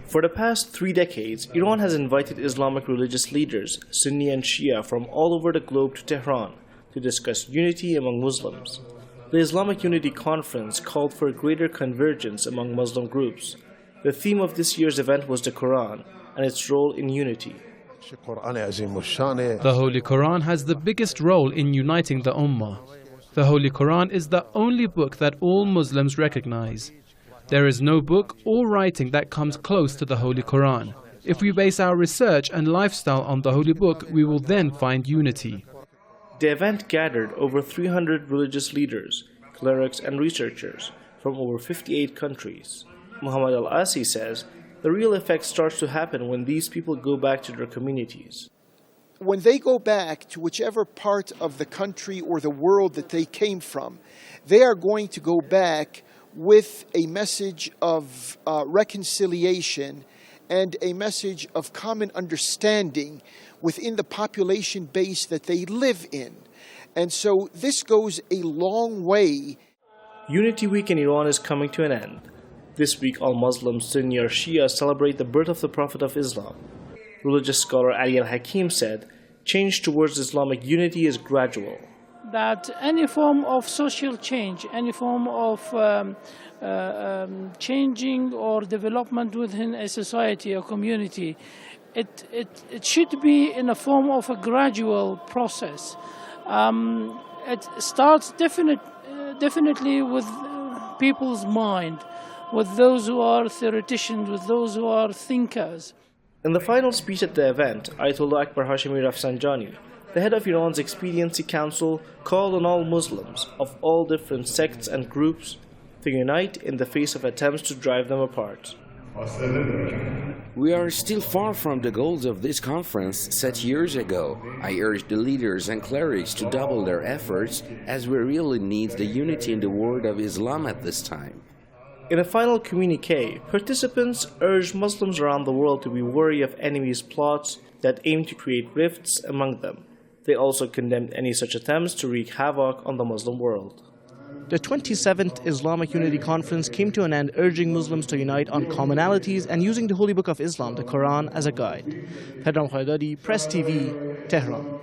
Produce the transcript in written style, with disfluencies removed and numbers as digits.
For the past 3 decades, Iran has invited Islamic religious leaders, Sunni and Shia, from all over the globe to Tehran to discuss unity among Muslims. The Islamic Unity Conference called for greater convergence among Muslim groups. The theme of this year's event was the Quran and its role in unity. The Holy Quran has the biggest role in uniting the Ummah. The Holy Quran is the only book that all Muslims recognize. There is no book or writing that comes close to the Holy Quran. If we base our research and lifestyle on the Holy Book, we will then find unity. The event gathered over 300 religious leaders, clerics and researchers from over 58 countries. Muhammad Al-Asi says, the real effect starts to happen when these people go back to their communities. When they go back to whichever part of the country or the world that they came from, they are going to go back with a message of reconciliation and a message of common understanding within the population base that they live in. And so this goes a long way. Unity Week in Iran is coming to an end. This week, all Muslims, Sunni or Shia, celebrate the birth of the Prophet of Islam. Religious scholar Ali al-Hakim said, change towards Islamic unity is gradual. That any form of social change, any form of changing or development within a society or community, it should be in a form of a gradual process. It starts definitely with people's mind, with those who are theoreticians, with those who are thinkers. In the final speech at the event, Ayatollah Akbar Hashemi Rafsanjani, the head of Iran's Expediency Council, called on all Muslims of all different sects and groups to unite in the face of attempts to drive them apart. We are still far from the goals of this conference set years ago. I urge the leaders and clerics to double their efforts, as we really need the unity in the world of Islam at this time. In a final communique, participants urged Muslims around the world to be wary of enemies' plots that aim to create rifts among them. They also condemned any such attempts to wreak havoc on the Muslim world. The 27th Islamic Unity Conference came to an end urging Muslims to unite on commonalities and using the Holy Book of Islam, the Quran, as a guide. Pedram Khaydari, Press TV, Tehran.